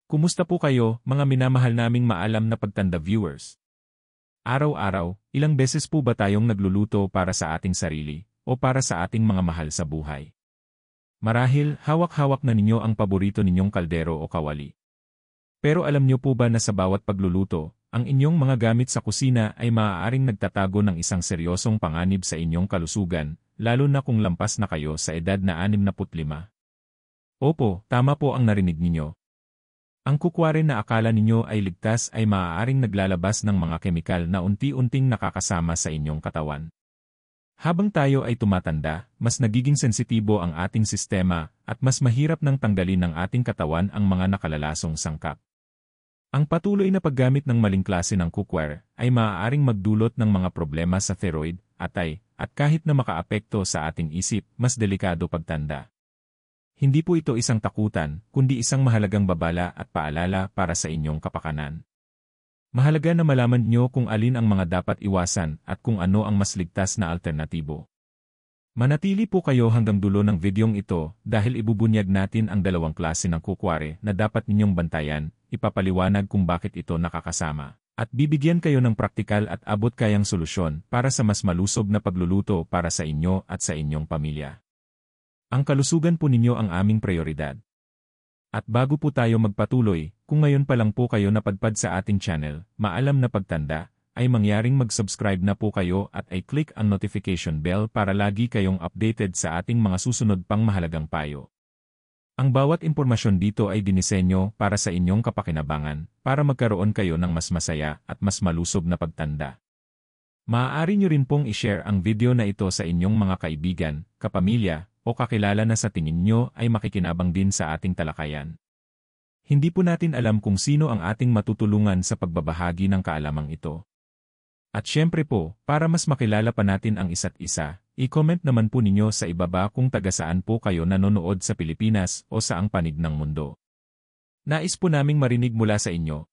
Kumusta po kayo, mga minamahal naming maalam na pagtanda viewers? Araw-araw, ilang beses po ba tayong nagluluto para sa ating sarili o para sa ating mga mahal sa buhay? Marahil, hawak-hawak na ninyo ang paborito ninyong kaldero o kawali. Pero alam niyo po ba na sa bawat pagluluto, ang inyong mga gamit sa kusina ay maaaring nagtatago ng isang seryosong panganib sa inyong kalusugan, lalo na kung lampas na kayo sa edad na 65? Opo, tama po ang narinig ninyo. Ang kukware na akala ninyo ay ligtas ay maaaring naglalabas ng mga kemikal na unti-unting nakakasama sa inyong katawan. Habang tayo ay tumatanda, mas nagiging sensitibo ang ating sistema at mas mahirap nang tanggalin ng ating katawan ang mga nakalalasong sangkap. Ang patuloy na paggamit ng maling klase ng cookware ay maaaring magdulot ng mga problema sa thyroid, atay, at kahit na makaapekto sa ating isip, mas delikado pagtanda. Hindi po ito isang takutan, kundi isang mahalagang babala at paalala para sa inyong kapakanan. Mahalaga na malaman niyo kung alin ang mga dapat iwasan at kung ano ang mas ligtas na alternatibo. Manatili po kayo hanggang dulo ng videong ito dahil ibubunyag natin ang dalawang klase ng kukware na dapat ninyong bantayan, ipapaliwanag kung bakit ito nakakasama, at bibigyan kayo ng praktikal at abot-kayang solusyon para sa mas malusog na pagluluto para sa inyo at sa inyong pamilya. Ang kalusugan po ninyo ang aming prioridad. At bago po tayo magpatuloy, kung ngayon pa lang po kayo napadpad sa ating channel, Maalam na Pagtanda, ay mangyaring mag-subscribe na po kayo at ay click ang notification bell para lagi kayong updated sa ating mga susunod pang mahalagang payo. Ang bawat impormasyon dito ay dinisenyo para sa inyong kapakinabangan, para magkaroon kayo ng mas masaya at mas malusog na pagtanda. Maaari nyo rin pong i-share ang video na ito sa inyong mga kaibigan, kapamilya, o kakilala na sa tingin nyo ay makikinabang din sa ating talakayan. Hindi po natin alam kung sino ang ating matutulungan sa pagbabahagi ng kaalamang ito. At syempre po, para mas makilala pa natin ang isa't isa, i-comment naman po ninyo sa ibaba kung taga saan po kayo nanonood sa Pilipinas o saang panig ng mundo. Nais po naming marinig mula sa inyo.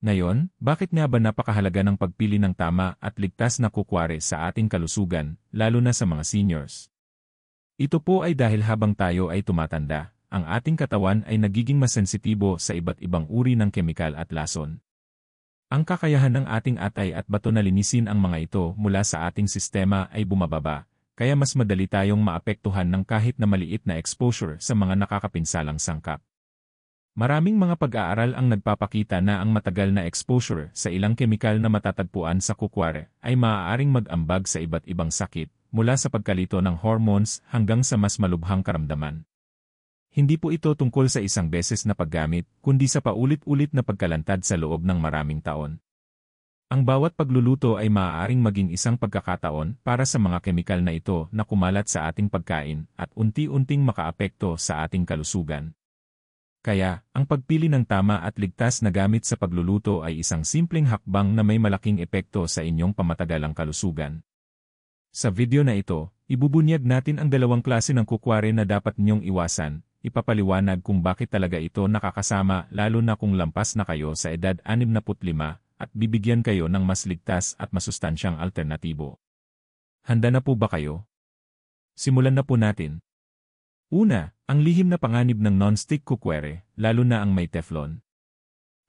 Ngayon, bakit nga ba napakahalaga ng pagpili ng tama at ligtas na kukware sa ating kalusugan, lalo na sa mga seniors? Ito po ay dahil habang tayo ay tumatanda, ang ating katawan ay nagiging mas sensitibo sa iba't ibang uri ng kemikal at lason. Ang kakayahan ng ating atay at bato na linisin ang mga ito mula sa ating sistema ay bumababa, kaya mas madali tayong maapektuhan ng kahit na maliit na exposure sa mga nakakapinsalang sangkap. Maraming mga pag-aaral ang nagpapakita na ang matagal na exposure sa ilang kemikal na matatagpuan sa kukware ay maaaring mag-ambag sa iba't ibang sakit, mula sa pagkalito ng hormones hanggang sa mas malubhang karamdaman. Hindi po ito tungkol sa isang beses na paggamit, kundi sa paulit-ulit na pagkalantad sa loob ng maraming taon. Ang bawat pagluluto ay maaaring maging isang pagkakataon para sa mga kemikal na ito na kumalat sa ating pagkain at unti-unting makaapekto sa ating kalusugan. Kaya, ang pagpili ng tama at ligtas na gamit sa pagluluto ay isang simpleng hakbang na may malaking epekto sa inyong pamatagalang kalusugan. Sa video na ito, ibubunyag natin ang dalawang klase ng kukware na dapat ninyong iwasan, ipapaliwanag kung bakit talaga ito nakakasama lalo na kung lampas na kayo sa edad 65 at bibigyan kayo ng mas ligtas at masustansyang alternatibo. Handa na po ba kayo? Simulan na po natin. Una, ang lihim na panganib ng non-stick cookware, lalo na ang may Teflon.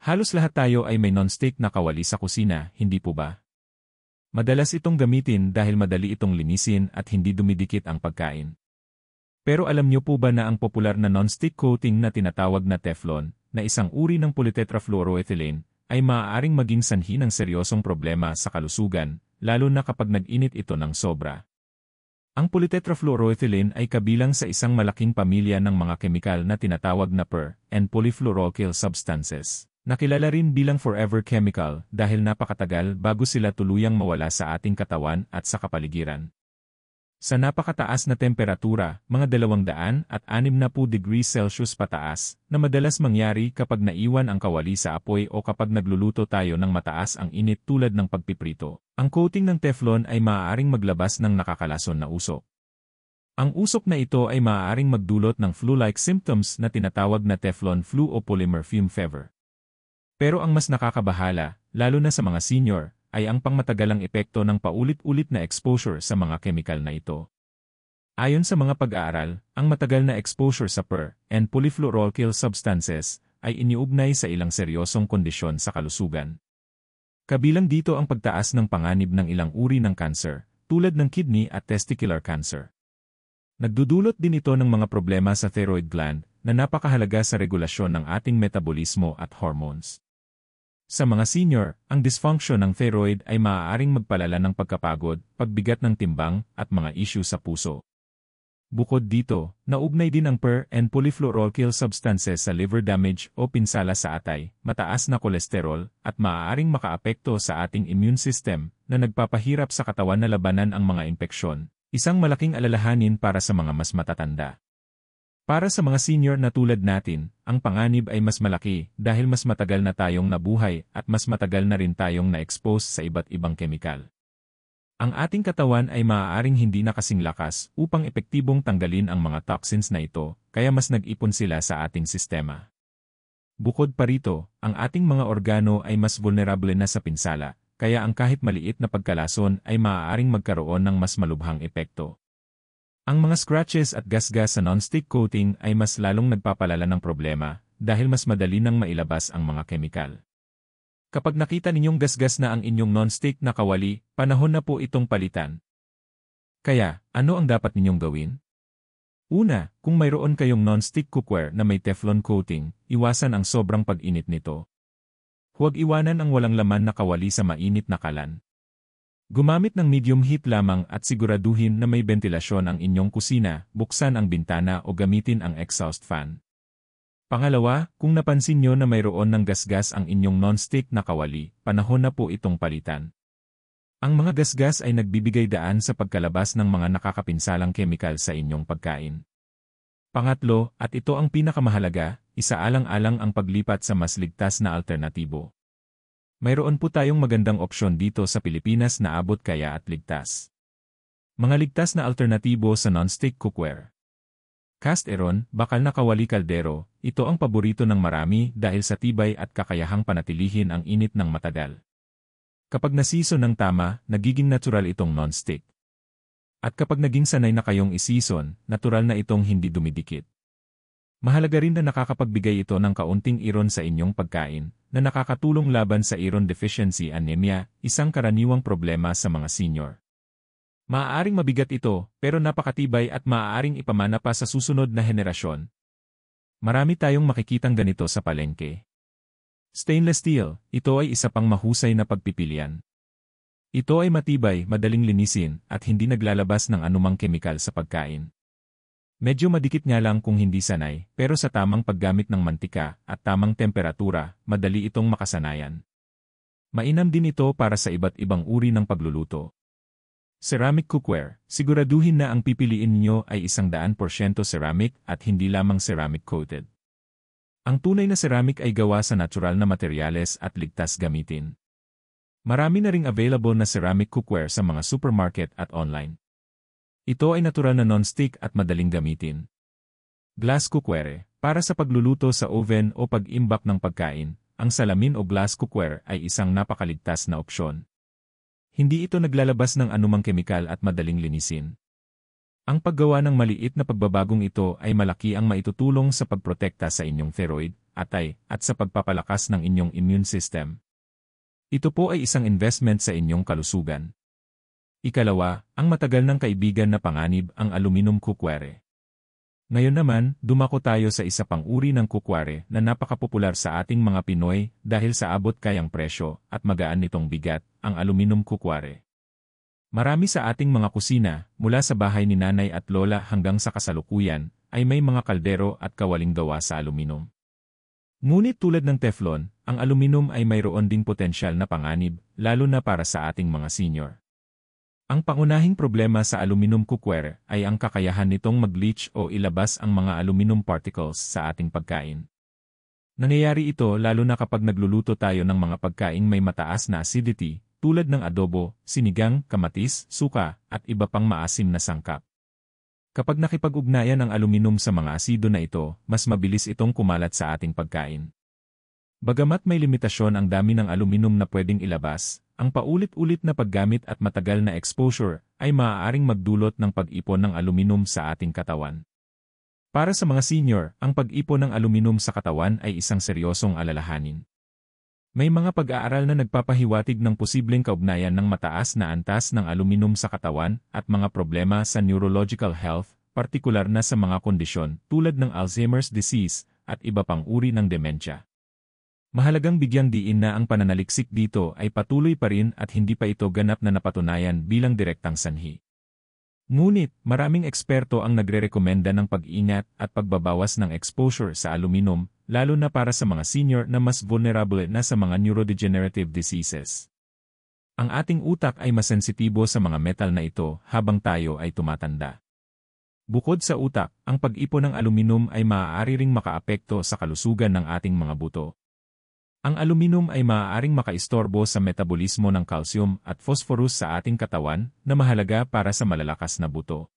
Halos lahat tayo ay may non-stick na kawali sa kusina, hindi po ba? Madalas itong gamitin dahil madali itong linisin at hindi dumidikit ang pagkain. Pero alam niyo po ba na ang popular na non-stick coating na tinatawag na Teflon, na isang uri ng polytetrafluoroethylene, ay maaaring maging sanhi ng seryosong problema sa kalusugan, lalo na kapag nag-init ito ng sobra. Ang polytetrafluoroethylene ay kabilang sa isang malaking pamilya ng mga kemikal na tinatawag na per- and polyfluoroalkyl substances. Nakilala rin bilang forever chemical dahil napakatagal bago sila tuluyang mawala sa ating katawan at sa kapaligiran. Sa napakataas na temperatura, mga 260 degrees Celsius pataas, na madalas mangyari kapag naiwan ang kawali sa apoy o kapag nagluluto tayo ng mataas ang init tulad ng pagpiprito, ang coating ng Teflon ay maaaring maglabas ng nakakalason na usok. Ang usok na ito ay maaaring magdulot ng flu-like symptoms na tinatawag na Teflon flu o polymer fume fever. Pero ang mas nakakabahala, lalo na sa mga senior, ay ang pangmatagalang epekto ng paulit-ulit na exposure sa mga kemikal na ito. Ayon sa mga pag-aaral, ang matagal na exposure sa per- and polyfluoroalkyl substances ay iniugnay sa ilang seryosong kondisyon sa kalusugan. Kabilang dito ang pagtaas ng panganib ng ilang uri ng cancer, tulad ng kidney at testicular cancer. Nagdudulot din ito ng mga problema sa thyroid gland na napakahalaga sa regulasyon ng ating metabolismo at hormones. Sa mga senior, ang dysfunction ng thyroid ay maaaring magpalala ng pagkapagod, pagbigat ng timbang, at mga issue sa puso. Bukod dito, naugnay din ang per- and polyfluoroalkyl substances sa liver damage o pinsala sa atay, mataas na kolesterol, at maaaring makaapekto sa ating immune system na nagpapahirap sa katawan na labanan ang mga impeksyon, isang malaking alalahanin para sa mga mas matatanda. Para sa mga senior na tulad natin, ang panganib ay mas malaki dahil mas matagal na tayong nabuhay at mas matagal na rin tayong na-expose sa iba't ibang kemikal. Ang ating katawan ay maaaring hindi na kasing lakas upang epektibong tanggalin ang mga toxins na ito, kaya mas nag-ipon sila sa ating sistema. Bukod pa rito, ang ating mga organo ay mas vulnerable na sa pinsala, kaya ang kahit maliit na pagkalason ay maaaring magkaroon ng mas malubhang epekto. Ang mga scratches at gasgas sa non-stick coating ay mas lalong nagpapalala ng problema dahil mas madali nang mailabas ang mga kemikal. Kapag nakita ninyong gasgas na ang inyong non-stick na kawali, panahon na po itong palitan. Kaya, ano ang dapat ninyong gawin? Una, kung mayroon kayong non-stick cookware na may Teflon coating, iwasan ang sobrang pag-init nito. Huwag iwanan ang walang laman na kawali sa mainit na kalan. Gumamit ng medium heat lamang at siguraduhin na may bentilasyon ang inyong kusina, buksan ang bintana o gamitin ang exhaust fan. Pangalawa, kung napansin nyo na mayroon ng gasgas ang inyong non-stick na kawali, panahon na po itong palitan. Ang mga gasgas ay nagbibigay daan sa pagkalabas ng mga nakakapinsalang kemikal sa inyong pagkain. Pangatlo, at ito ang pinakamahalaga, isaalang-alang ang paglipat sa mas ligtas na alternatibo. Mayroon po tayong magandang opsyon dito sa Pilipinas na abot kaya at ligtas. Mga ligtas na alternatibo sa non-stick cookware. Cast iron, bakal na kawali kaldero, ito ang paborito ng marami dahil sa tibay at kakayahang panatilihin ang init ng matagal. Kapag nasison ng tama, nagiging natural itong non-stick. At kapag naging sanay na kayong isison, natural na itong hindi dumidikit. Mahalaga rin na nakakapagbigay ito ng kaunting iron sa inyong pagkain, na nakakatulong laban sa iron deficiency anemia, isang karaniwang problema sa mga senior. Maaaring mabigat ito, pero napakatibay at maaaring ipamana pa sa susunod na henerasyon. Marami tayong makikitang ganito sa palengke. Stainless steel, ito ay isa pang mahusay na pagpipilian. Ito ay matibay, madaling linisin, at hindi naglalabas ng anumang kemikal sa pagkain. Medyo madikit nga lang kung hindi sanay, pero sa tamang paggamit ng mantika at tamang temperatura, madali itong makasanayan. Mainam din ito para sa iba't ibang uri ng pagluluto. Ceramic cookware, siguraduhin na ang pipiliin niyo ay 100% ceramic at hindi lamang ceramic coated. Ang tunay na ceramic ay gawa sa natural na materyales at ligtas gamitin. Marami na ring available na ceramic cookware sa mga supermarket at online. Ito ay natural na non-stick at madaling gamitin. Glass cookware, para sa pagluluto sa oven o pag-imbak ng pagkain, ang salamin o glass cookware ay isang napakaligtas na opsyon. Hindi ito naglalabas ng anumang kemikal at madaling linisin. Ang paggawa ng maliit na pagbabagong ito ay malaki ang maitutulong sa pagprotekta sa inyong thyroid, atay, at sa pagpapalakas ng inyong immune system. Ito po ay isang investment sa inyong kalusugan. Ikalawa, ang matagal ng kaibigan na panganib, ang aluminum cookware. Ngayon naman, dumako tayo sa isa pang uri ng cookware na napakapopular sa ating mga Pinoy dahil sa abot kayang presyo at magaan nitong bigat, ang aluminum cookware. Marami sa ating mga kusina, mula sa bahay ni nanay at lola hanggang sa kasalukuyan, ay may mga kaldero at kawaling gawa sa aluminum. Ngunit tulad ng Teflon, ang aluminum ay mayroon ding potensyal na panganib, lalo na para sa ating mga senior. Ang pangunahing problema sa aluminum cookware ay ang kakayahan nitong mag-leach o ilabas ang mga aluminum particles sa ating pagkain. Nangyayari ito lalo na kapag nagluluto tayo ng mga pagkaing may mataas na acidity, tulad ng adobo, sinigang, kamatis, suka, at iba pang maasim na sangkap. Kapag nakipag-ugnayan ang aluminum sa mga asido na ito, mas mabilis itong kumalat sa ating pagkain. Bagamat may limitasyon ang dami ng aluminum na pwedeng ilabas, ang paulit-ulit na paggamit at matagal na exposure ay maaaring magdulot ng pag-ipon ng aluminum sa ating katawan. Para sa mga senior, ang pag-ipon ng aluminum sa katawan ay isang seryosong alalahanin. May mga pag-aaral na nagpapahiwatig ng posibleng kaugnayan ng mataas na antas ng aluminum sa katawan at mga problema sa neurological health, partikular na sa mga kondisyon tulad ng Alzheimer's disease at iba pang uri ng demensya. Mahalagang bigyang diin na ang pananaliksik dito ay patuloy pa rin at hindi pa ito ganap na napatunayan bilang direktang sanhi. Ngunit, maraming eksperto ang nagrerekomenda ng pag-ingat at pagbabawas ng exposure sa aluminum, lalo na para sa mga senior na mas vulnerable na sa mga neurodegenerative diseases. Ang ating utak ay masensitibo sa mga metal na ito habang tayo ay tumatanda. Bukod sa utak, ang pag-ipon ng aluminum ay maaari ring makaapekto sa kalusugan ng ating mga buto. Ang aluminum ay maaaring makaistorbo sa metabolismo ng calcium at phosphorus sa ating katawan na mahalaga para sa malalakas na buto.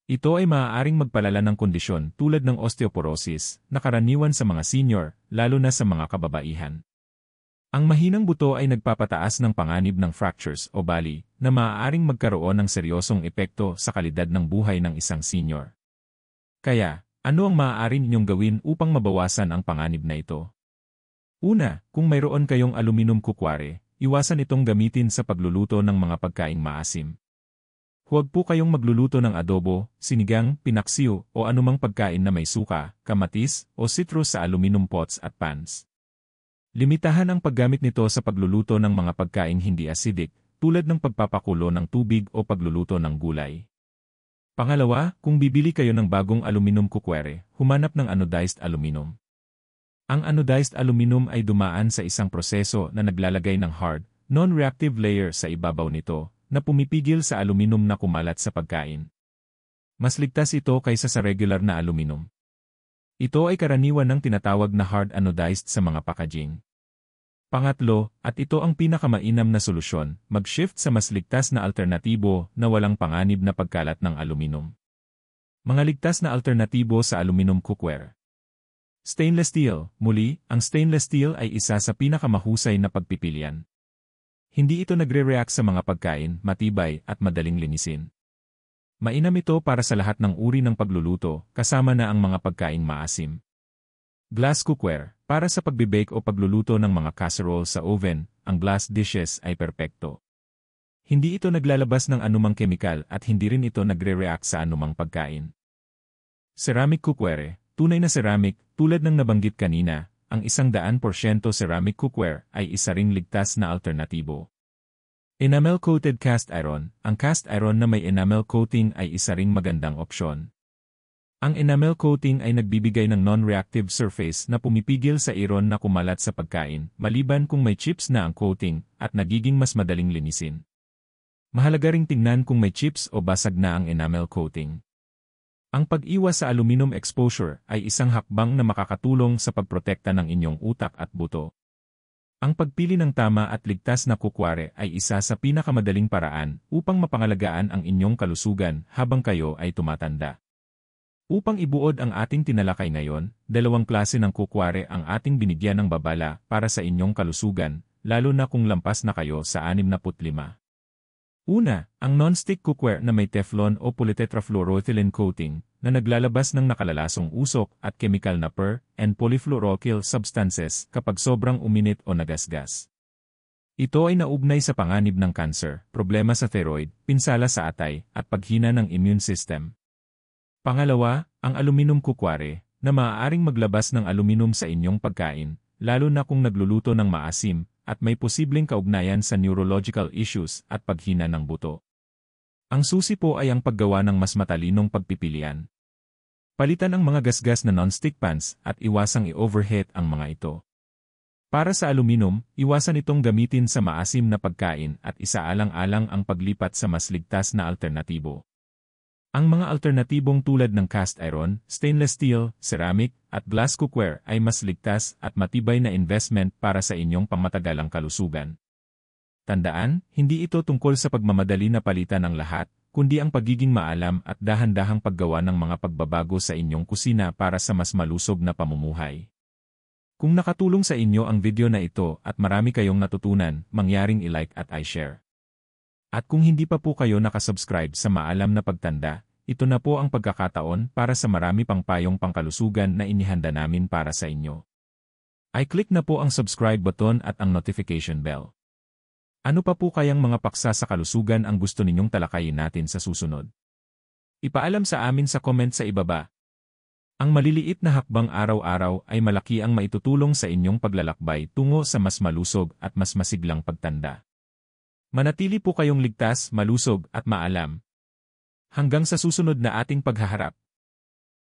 Ito ay maaaring magpalala ng kondisyon tulad ng osteoporosis na karaniwan sa mga senior, lalo na sa mga kababaihan. Ang mahinang buto ay nagpapataas ng panganib ng fractures o bali na maaaring magkaroon ng seryosong epekto sa kalidad ng buhay ng isang senior. Kaya, ano ang maaari ninyong gawin upang mabawasan ang panganib na ito? Una, kung mayroon kayong aluminum kukware, iwasan itong gamitin sa pagluluto ng mga pagkaing maasim. Huwag po kayong magluluto ng adobo, sinigang, pinaksiw o anumang pagkain na may suka, kamatis o citrus sa aluminum pots at pans. Limitahan ang paggamit nito sa pagluluto ng mga pagkaing hindi acidic, tulad ng pagpapakulo ng tubig o pagluluto ng gulay. Pangalawa, kung bibili kayo ng bagong aluminum kukware, humanap ng anodized aluminum. Ang anodized aluminum ay dumaan sa isang proseso na naglalagay ng hard, non-reactive layer sa ibabaw nito, na pumipigil sa aluminum na kumalat sa pagkain. Mas ligtas ito kaysa sa regular na aluminum. Ito ay karaniwan ng tinatawag na hard anodized sa mga packaging. Pangatlo, at ito ang pinakamainam na solusyon, mag-shift sa mas ligtas na alternatibo na walang panganib na pagkalat ng aluminum. Mga ligtas na alternatibo sa aluminum cookware. Stainless steel. Muli, ang stainless steel ay isa sa pinakamahusay na pagpipilian. Hindi ito nagre-react sa mga pagkain, matibay at madaling linisin. Mainam ito para sa lahat ng uri ng pagluluto, kasama na ang mga pagkaing maasim. Glass cookware. Para sa pagbibake o pagluluto ng mga casserole sa oven, ang glass dishes ay perpekto. Hindi ito naglalabas ng anumang kemikal at hindi rin ito nagre-react sa anumang pagkain. Ceramic cookware. Tunay na ceramic, tulad ng nabanggit kanina, ang 100% ceramic cookware ay isa ring ligtas na alternatibo. Enamel-coated cast iron. Ang cast iron na may enamel coating ay isa ring magandang opsyon. Ang enamel coating ay nagbibigay ng non-reactive surface na pumipigil sa iron na kumalat sa pagkain, maliban kung may chips na ang coating, at nagiging mas madaling linisin. Mahalaga ring tingnan kung may chips o basag na ang enamel coating. Ang pag-iwas sa aluminum exposure ay isang hakbang na makakatulong sa pagprotekta ng inyong utak at buto. Ang pagpili ng tama at ligtas na kukware ay isa sa pinakamadaling paraan upang mapangalagaan ang inyong kalusugan habang kayo ay tumatanda. Upang ibuod ang ating tinalakay ngayon, dalawang klase ng kukware ang ating binigyan ng babala para sa inyong kalusugan, lalo na kung lampas na kayo sa 65. Una, ang non-stick cookware na may Teflon o polytetrafluoroethylene coating na naglalabas ng nakalalasong usok at chemical na per- and polyfluoroalkyl substances kapag sobrang uminit o nagasgas. Ito ay naugnay sa panganib ng cancer, problema sa thyroid, pinsala sa atay, at paghina ng immune system. Pangalawa, ang aluminum cookware na maaaring maglabas ng aluminum sa inyong pagkain, lalo na kung nagluluto ng maasim, at may posibleng kaugnayan sa neurological issues at paghina ng buto. Ang susi po ay ang paggawa ng mas matalinong pagpipilian. Palitan ang mga gasgas na non-stick pans at iwasang i-overheat ang mga ito. Para sa aluminum, iwasan itong gamitin sa maasim na pagkain at isaalang-alang ang paglipat sa mas ligtas na alternatibo. Ang mga alternatibong tulad ng cast iron, stainless steel, ceramic, at glass cookware ay mas ligtas at matibay na investment para sa inyong pangmatagalang kalusugan. Tandaan, hindi ito tungkol sa pagmamadali na palitan ng lahat, kundi ang pagiging maalam at dahan-dahang paggawa ng mga pagbabago sa inyong kusina para sa mas malusog na pamumuhay. Kung nakatulong sa inyo ang video na ito at marami kayong natutunan, mangyaring i-like at i-share. At kung hindi pa po kayo nakasubscribe sa Maalam na Pagtanda, ito na po ang pagkakataon para sa marami pang payong pangkalusugan na inihanda namin para sa inyo. I-click na po ang subscribe button at ang notification bell. Ano pa po kayang mga paksa sa kalusugan ang gusto ninyong talakayin natin sa susunod? Ipaalam sa amin sa comment sa ibaba. Ang maliliit na hakbang araw-araw ay malaki ang maitutulong sa inyong paglalakbay tungo sa mas malusog at mas masiglang pagtanda. Manatili po kayong ligtas, malusog at maalam. Hanggang sa susunod na ating paghaharap.